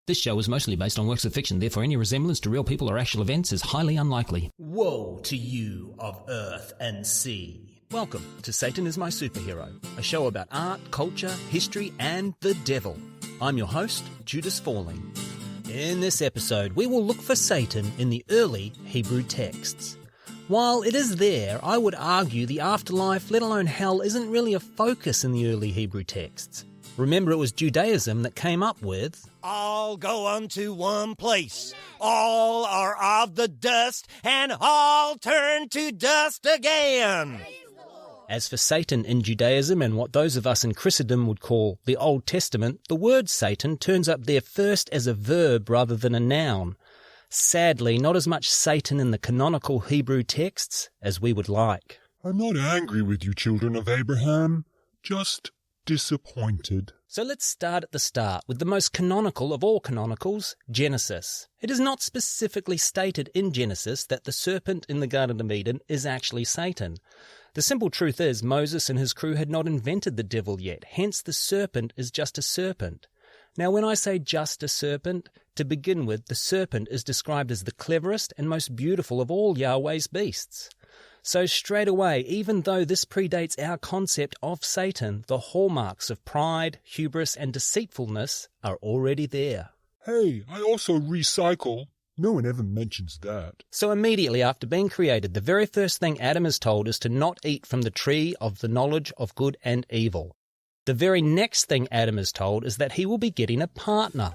This show is mostly based on works of fiction, therefore any resemblance to real people or actual events is highly unlikely. Woe to you of earth and sea. Welcome to Satan is My Superhero, a show about art, culture, history, and the devil. I'm your host, Judas Falling. In this episode, we will look for Satan in the early Hebrew texts. While it is there, I would argue the afterlife, let alone hell, isn't really a focus in the early Hebrew texts. Remember, it was Judaism that came up with, all go unto one place. All are of the dust, and all turn to dust again. As for Satan in Judaism and what those of us in Christendom would call the Old Testament, the word Satan turns up there first as a verb rather than a noun. Sadly, not as much Satan in the canonical Hebrew texts as we would like. I'm not angry with you, children of Abraham, just disappointed. So let's start at the start with the most canonical of all canonicals, Genesis. It is not specifically stated in Genesis that the serpent in the Garden of Eden is actually Satan. The simple truth is Moses and his crew had not invented the devil yet, hence the serpent is just a serpent. Now when I say just a serpent, to begin with, the serpent is described as the cleverest and most beautiful of all Yahweh's beasts. So straight away, even though this predates our concept of Satan, the hallmarks of pride, hubris and deceitfulness are already there. Hey, I also recycle. No one ever mentions that. So immediately after being created, the very first thing Adam is told is to not eat from the tree of the knowledge of good and evil. The very next thing Adam is told is that he will be getting a partner.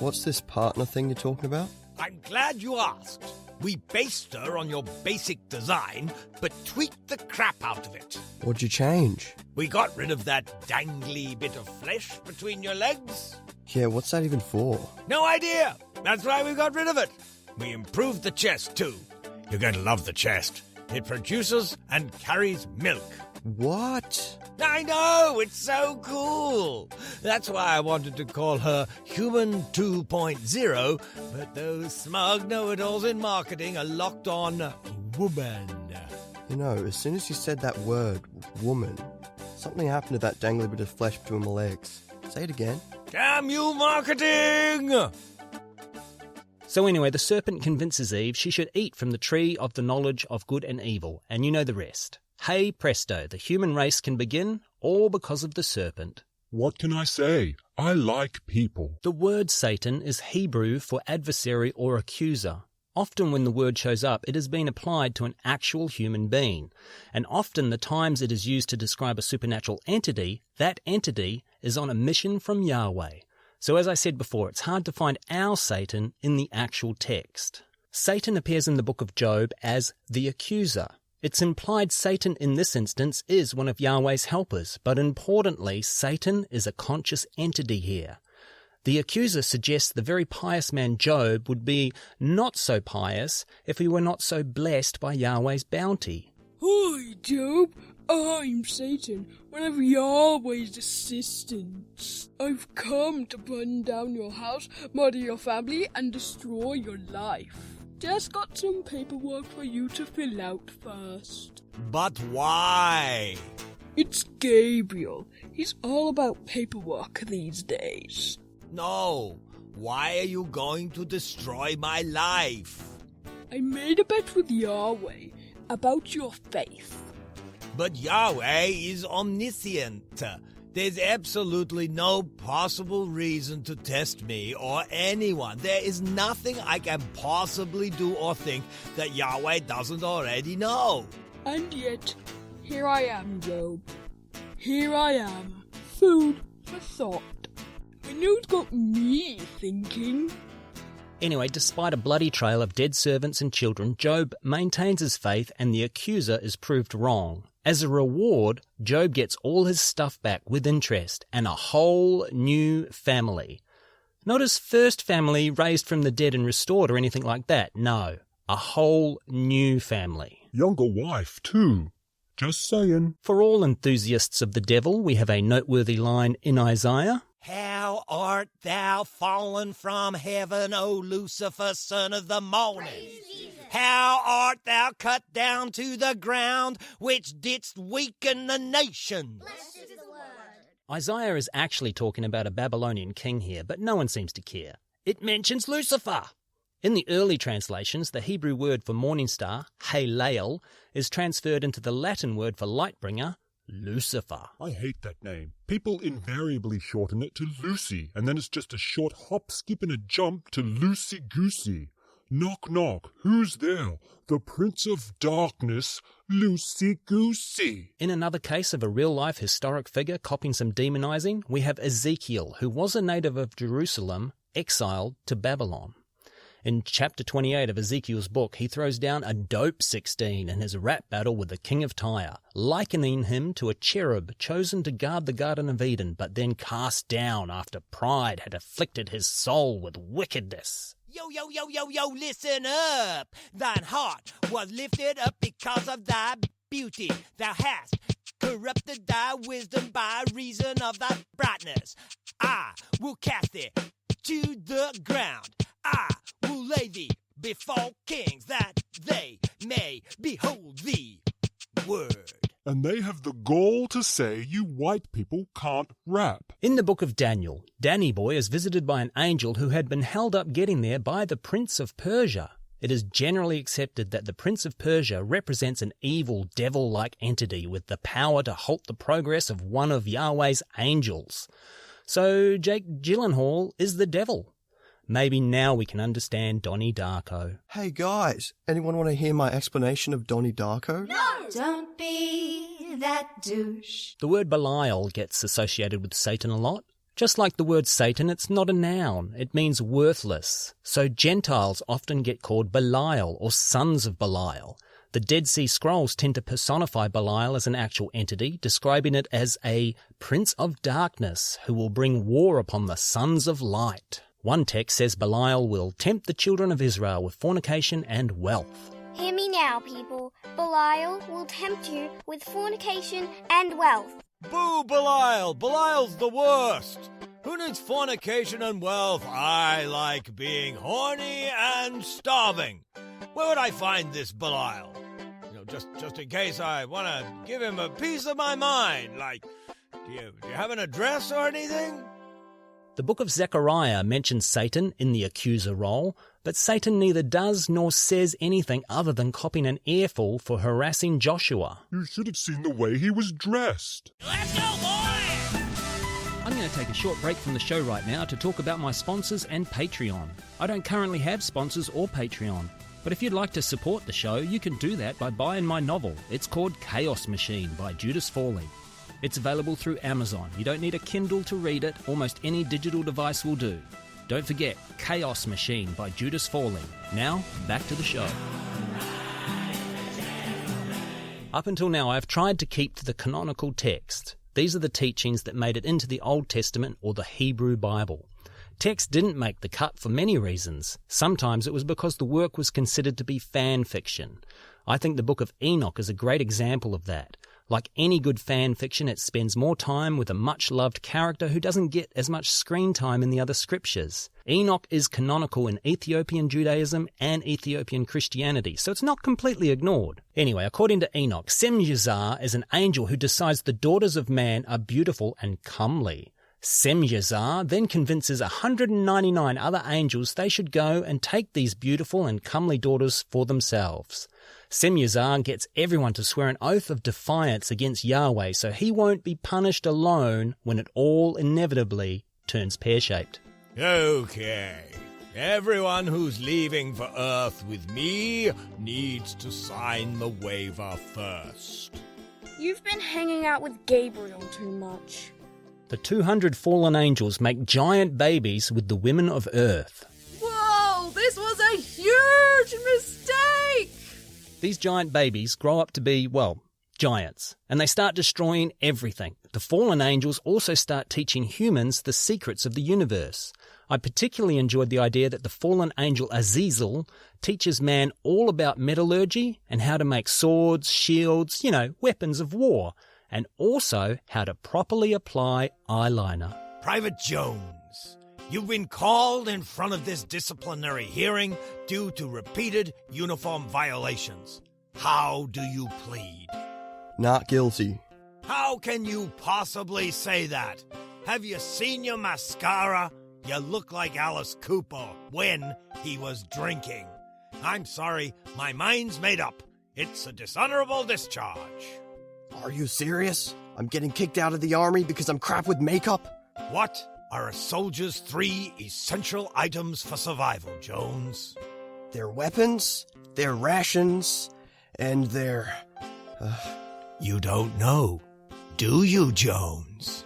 What's this partner thing you're talking about? I'm glad you asked. We based her on your basic design, but tweaked the crap out of it. What'd you change? We got rid of that dangly bit of flesh between your legs. Yeah, what's that even for? No idea. That's why we got rid of it. We improved the chest, too. You're going to love the chest. It produces and carries milk. What? I know, it's so cool. That's why I wanted to call her Human 2.0, but those smug know-it-alls in marketing are locked on woman. You know, as soon as you said that word, woman, something happened to that dangly bit of flesh between my legs. Say it again. Damn you, marketing! So anyway, the serpent convinces Eve she should eat from the tree of the knowledge of good and evil, and you know the rest. Hey presto, the human race can begin, all because of the serpent. What can I say? I like people. The word Satan is Hebrew for adversary or accuser. Often when the word shows up, it has been applied to an actual human being. And often the times it is used to describe a supernatural entity, that entity is on a mission from Yahweh. So as I said before, it's hard to find our Satan in the actual text. Satan appears in the book of Job as the accuser. It's implied Satan in this instance is one of Yahweh's helpers, but importantly, Satan is a conscious entity here. The accuser suggests the very pious man Job would be not so pious if he were not so blessed by Yahweh's bounty. Hi, Job. I'm Satan, one of Yahweh's assistants. I've come to burn down your house, murder your family, and destroy your life. Just got some paperwork for you to fill out first. But why? It's Gabriel. He's all about paperwork these days. No. Why are you going to destroy my life? I made a bet with Yahweh about your faith. But Yahweh is omniscient. There's absolutely no possible reason to test me or anyone. There is nothing I can possibly do or think that Yahweh doesn't already know. And yet, here I am, Job. Here I am. Food for thought. I know it's got me thinking. Anyway, despite a bloody trail of dead servants and children, Job maintains his faith and the accuser is proved wrong. As a reward, Job gets all his stuff back with interest and a whole new family. Not his first family raised from the dead and restored or anything like that. No, a whole new family. Younger wife, too. Just saying. For all enthusiasts of the devil, we have a noteworthy line in Isaiah. How art thou fallen from heaven, O Lucifer, son of the morning? How art thou cut down to the ground, which didst weaken the nations? Blessed is the word. Isaiah is actually talking about a Babylonian king here, but no one seems to care. it mentions Lucifer. In the early translations, the Hebrew word for morning star, Halel, is transferred into the Latin word for light bringer, Lucifer. I hate that name. People invariably shorten it to Lucy, and then it's just a short hop, skip, and a jump to Loosey-goosey. Knock, knock. Who's there? The Prince of Darkness, Loosey-goosey. In another case of a real-life historic figure copying some demonizing, we have Ezekiel, who was a native of Jerusalem, exiled to Babylon. In chapter 28 of Ezekiel's book, he throws down a dope 16 in his rap battle with the king of Tyre, likening him to a cherub chosen to guard the Garden of Eden, but then cast down after pride had afflicted his soul with wickedness. Yo, yo, yo, yo, yo, listen up. Thine heart was lifted up because of thy beauty. Thou hast corrupted thy wisdom by reason of thy brightness. I will cast thee to the ground. I will lay thee before kings, that they may behold thee. Word. And they have the gall to say you white people can't rap. In the book of Daniel, Danny Boy is visited by an angel who had been held up getting there by the Prince of Persia. It is generally accepted that the Prince of Persia represents an evil, devil-like entity with the power to halt the progress of one of Yahweh's angels. So Jake Gyllenhaal is the devil. Maybe now we can understand Donnie Darko. Hey guys, anyone want to hear my explanation of Donnie Darko? No! Don't be that douche. The word Belial gets associated with Satan a lot. Just like the word Satan, it's not a noun. It means worthless. So Gentiles often get called Belial or sons of Belial. The Dead Sea Scrolls tend to personify Belial as an actual entity, describing it as a prince of darkness who will bring war upon the sons of light. One text says Belial will tempt the children of Israel with fornication and wealth. Hear me now, people. Belial will tempt you with fornication and wealth. Boo, Belial! Belial's the worst! Who needs fornication and wealth? I like being horny and starving. Where would I find this Belial? Just in case I want to give him a piece of my mind. Like, do you have an address or anything? The book of Zechariah mentions Satan in the accuser role, but Satan neither does nor says anything other than copping an earful for harassing Joshua. You should have seen the way he was dressed. Let's go, boy! I'm going to take a short break from the show right now to talk about my sponsors and Patreon. I don't currently have sponsors or Patreon, but if you'd like to support the show, you can do that by buying my novel. It's called Chaos Machine by Judas Fawley. It's available through Amazon. You don't need a Kindle to read it. Almost any digital device will do. Don't forget, Chaos Machine by Judas Fawley. Now, back to the show. Up until now, I've tried to keep to the canonical text. These are the teachings that made it into the Old Testament or the Hebrew Bible. Text didn't make the cut for many reasons. Sometimes it was because the work was considered to be fan fiction. I think the Book of Enoch is a great example of that. Like any good fan fiction, it spends more time with a much-loved character who doesn't get as much screen time in the other scriptures. Enoch is canonical in Ethiopian Judaism and Ethiopian Christianity, so it's not completely ignored. Anyway, according to Enoch, Semyazar is an angel who decides the daughters of man are beautiful and comely. Semyazar then convinces 199 other angels they should go and take these beautiful and comely daughters for themselves. Semyazar gets everyone to swear an oath of defiance against Yahweh so he won't be punished alone when it all inevitably turns pear-shaped. Okay. Everyone who's leaving for Earth with me needs to sign the waiver first. You've been hanging out with Gabriel too much. The 200 fallen angels make giant babies with the women of Earth. Whoa, this was a huge mistake! These giant babies grow up to be, well, giants, and they start destroying everything. The fallen angels also start teaching humans the secrets of the universe. I particularly enjoyed the idea that the fallen angel Azazel teaches man all about metallurgy and how to make swords, shields, weapons of war, and also how to properly apply eyeliner. Private Jones, you've been called in front of this disciplinary hearing due to repeated uniform violations. How do you plead? Not guilty. How can you possibly say that? Have you seen your mascara? You look like Alice Cooper when he was drinking. I'm sorry, my mind's made up. It's a dishonorable discharge. Are you serious? I'm getting kicked out of the army because I'm crap with makeup? What are a soldier's 3 essential items for survival, Jones? Their weapons, their rations, and their... You don't know, do you, Jones?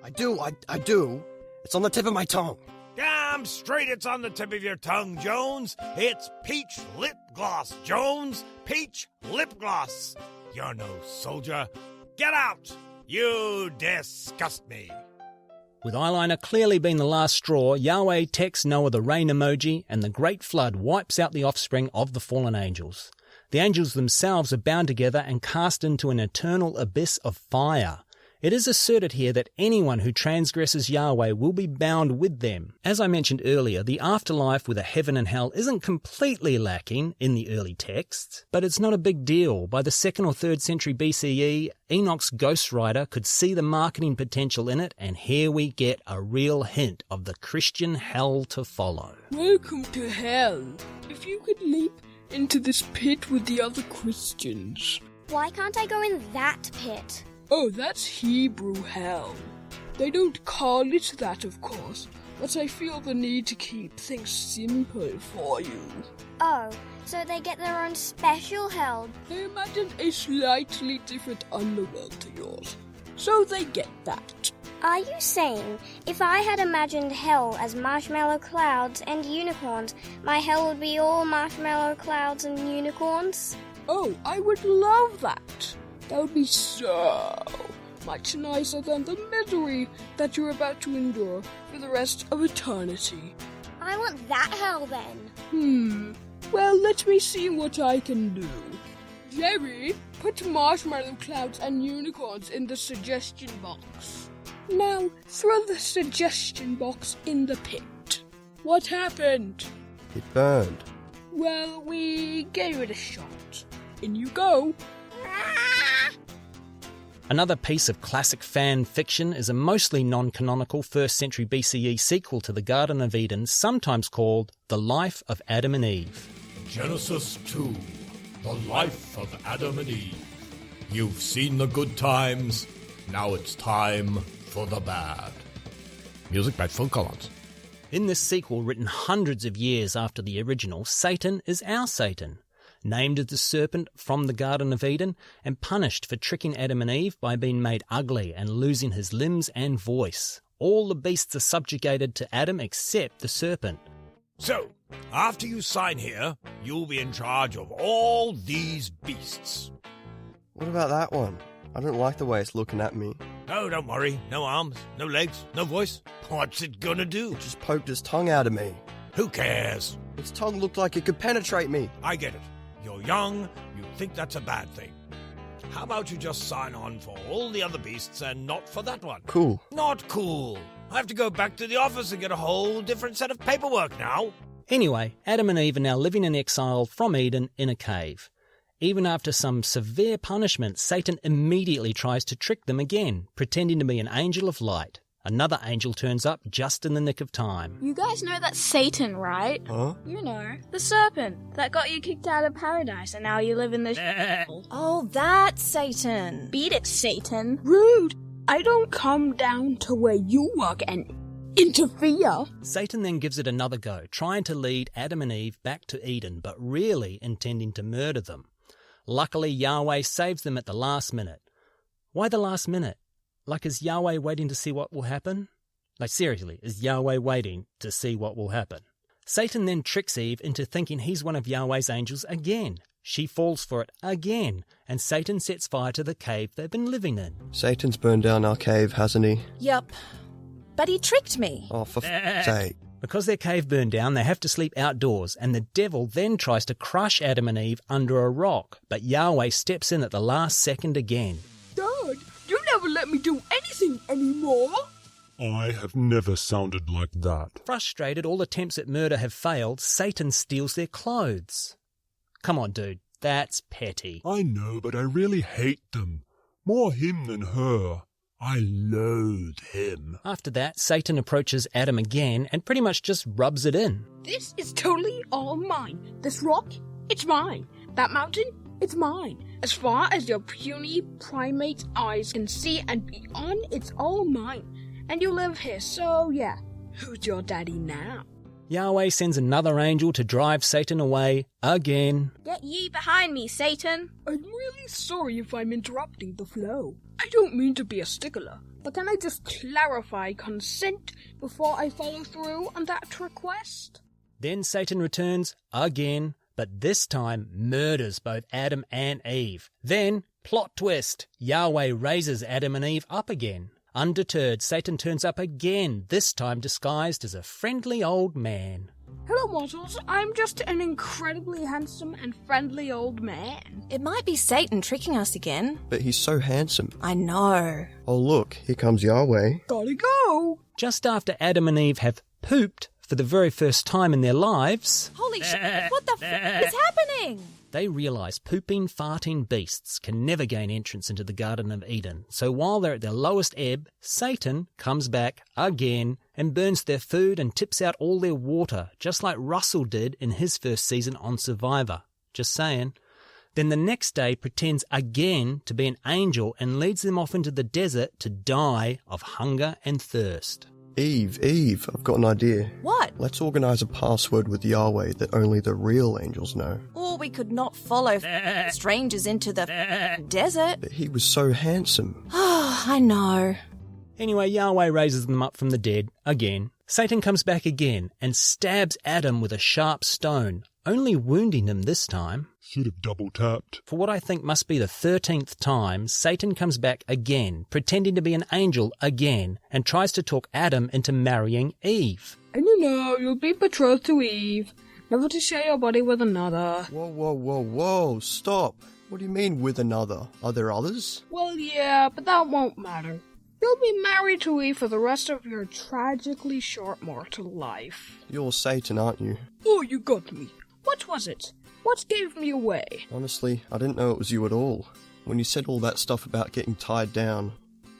I do. It's on the tip of my tongue. Damn straight it's on the tip of your tongue, Jones. It's peach lip gloss, Jones. Peach lip gloss. You're no soldier. Get out! You disgust me. With eyeliner clearly being the last straw, Yahweh texts Noah the rain emoji, and the great flood wipes out the offspring of the fallen angels. The angels themselves are bound together and cast into an eternal abyss of fire. It is asserted here that anyone who transgresses Yahweh will be bound with them. As I mentioned earlier, the afterlife with a heaven and hell isn't completely lacking in the early texts, but it's not a big deal. By the 2nd or 3rd century BCE, Enoch's ghostwriter could see the marketing potential in it, and here we get a real hint of the Christian hell to follow. Welcome to hell. If you could leap into this pit with the other Christians. Why can't I go in that pit? Oh, that's Hebrew hell. They don't call it that, of course, but I feel the need to keep things simple for you. Oh, so they get their own special hell. They imagined a slightly different underworld to yours, so they get that. Are you saying if I had imagined hell as marshmallow clouds and unicorns, my hell would be all marshmallow clouds and unicorns? Oh, I would love that. That would be so much nicer than the misery that you're about to endure for the rest of eternity. I want that hell then. Well, let me see what I can do. Jerry, put marshmallow clouds and unicorns in the suggestion box. Now, throw the suggestion box in the pit. What happened? It burned. Well, we gave it a shot. In you go. Another piece of classic fan fiction is a mostly non-canonical 1st century BCE sequel to the Garden of Eden, sometimes called The Life of Adam and Eve. Genesis 2, the life of Adam and Eve. You've seen the good times, now it's time for the bad. Music by Phil Collins. In this sequel, written hundreds of years after the original, Satan is our Satan, named as the serpent from the Garden of Eden and punished for tricking Adam and Eve by being made ugly and losing his limbs and voice. All the beasts are subjugated to Adam except the serpent. So, after you sign here, you'll be in charge of all these beasts. What about that one? I don't like the way it's looking at me. Oh, don't worry. No arms, no legs, no voice. What's it gonna do? It just poked its tongue out of me. Who cares? Its tongue looked like it could penetrate me. I get it. You're young, you think that's a bad thing. How about you just sign on for all the other beasts and not for that one? Cool. Not cool. I have to go back to the office and get a whole different set of paperwork now. Anyway, Adam and Eve are now living in exile from Eden in a cave. Even after some severe punishment, Satan immediately tries to trick them again, pretending to be an angel of light. Another angel turns up just in the nick of time. You guys know that's Satan, right? Huh? You know, the serpent that got you kicked out of paradise and now you live in this Oh, that's Satan. Beat it, Satan. Rude. I don't come down to where you work and interfere. Satan then gives it another go, trying to lead Adam and Eve back to Eden, but really intending to murder them. Luckily, Yahweh saves them at the last minute. Why the last minute? Like, is Yahweh waiting to see what will happen? Like, seriously, is Yahweh waiting to see what will happen? Satan then tricks Eve into thinking he's one of Yahweh's angels again. She falls for it again, and Satan sets fire to the cave they've been living in. Satan's burned down our cave, hasn't he? Yup. But he tricked me. Oh, for f***'s sake. Because their cave burned down, they have to sleep outdoors, and the devil then tries to crush Adam and Eve under a rock, but Yahweh steps in at the last second again. Dad, you never let me do anything anymore. I have never sounded like that. Frustrated, all attempts at murder have failed, Satan steals their clothes. Come on, dude, that's petty. I know, but I really hate them. More him than her. I loathe him. After that, Satan approaches Adam again and pretty much just rubs it in. This is totally all mine. This rock, it's mine. That mountain, it's mine. As far as your puny primate eyes can see and beyond, it's all mine. And you live here, so yeah. Who's your daddy now? Yahweh sends another angel to drive Satan away again. Get ye behind me, Satan. I'm really sorry if I'm interrupting the flow. I don't mean to be a stickler, but can I just clarify consent before I follow through on that request? Then Satan returns again, but this time murders both Adam and Eve. Then, plot twist, Yahweh raises Adam and Eve up again. Undeterred, Satan turns up again, this time disguised as a friendly old man. Hello, mortals. I'm just an incredibly handsome and friendly old man. It might be Satan tricking us again. But he's so handsome. I know. Oh look, here comes Yahweh. Gotta go! Just after Adam and Eve have pooped for the very first time in their lives, Holy shit, what the f*** is happening? they realise pooping, farting beasts can never gain entrance into the Garden of Eden. So while they're at their lowest ebb, Satan comes back again and burns their food and tips out all their water, just like Russell did in his first season on Survivor. Just saying. Then the next day pretends again to be an angel and leads them off into the desert to die of hunger and thirst. Eve, I've got an idea. What? Let's organise a password with Yahweh that only the real angels know. Or we could not follow strangers into the desert. But he was so handsome. I know. Anyway, Yahweh raises them up from the dead again. Satan comes back again and stabs Adam with a sharp stone, only wounding him this time. Should have double-tapped. For what I think must be the 13th time, Satan comes back again, pretending to be an angel again, and tries to talk Adam into marrying Eve. And you'll be betrothed to Eve, never to share your body with another. Whoa, stop. What do you mean with another? Are there others? Well, yeah, but that won't matter. You'll be married to Eve for the rest of your tragically short mortal life. You're Satan, aren't you? Oh, you got me. What was it? What gave me away? Honestly, I didn't know it was you at all. When you said all that stuff about getting tied down,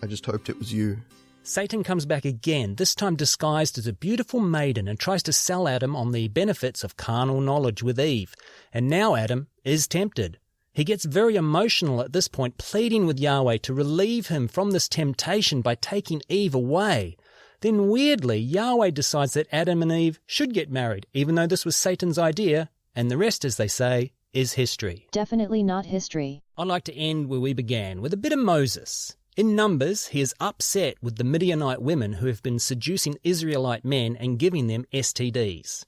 I just hoped it was you. Satan comes back again, this time disguised as a beautiful maiden, and tries to sell Adam on the benefits of carnal knowledge with Eve. And now Adam is tempted. He gets very emotional at this point, pleading with Yahweh to relieve him from this temptation by taking Eve away. Then weirdly, Yahweh decides that Adam and Eve should get married, even though this was Satan's idea, and the rest, as they say, is history. Definitely not history. I'd like to end where we began, with a bit of Moses. In Numbers, he is upset with the Midianite women who have been seducing Israelite men and giving them STDs.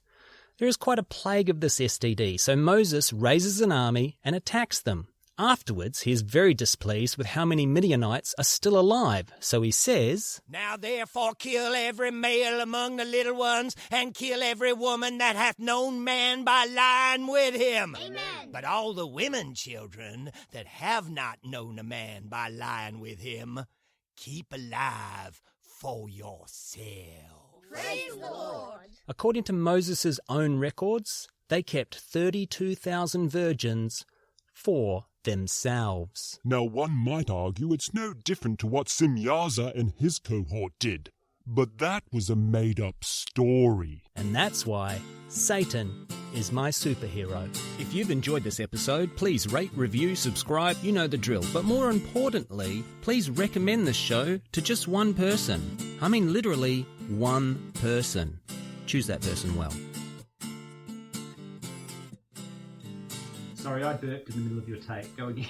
There is quite a plague of this STD, so Moses raises an army and attacks them. Afterwards, he is very displeased with how many Midianites are still alive, so he says, "Now therefore kill every male among the little ones, and kill every woman that hath known man by lying with him. Amen. But all the women children that have not known a man by lying with him, keep alive for yourself." Praise the Lord. According to Moses' own records, they kept 32,000 virgins for themselves. Now one might argue it's no different to what Simyaza and his cohort did. But that was a made-up story. And that's why Satan is my superhero. If you've enjoyed this episode, please rate, review, subscribe, you know the drill. But more importantly, please recommend this show to just one person. I mean literally one person. Choose that person well. Sorry, I burped in the middle of your take. Go again.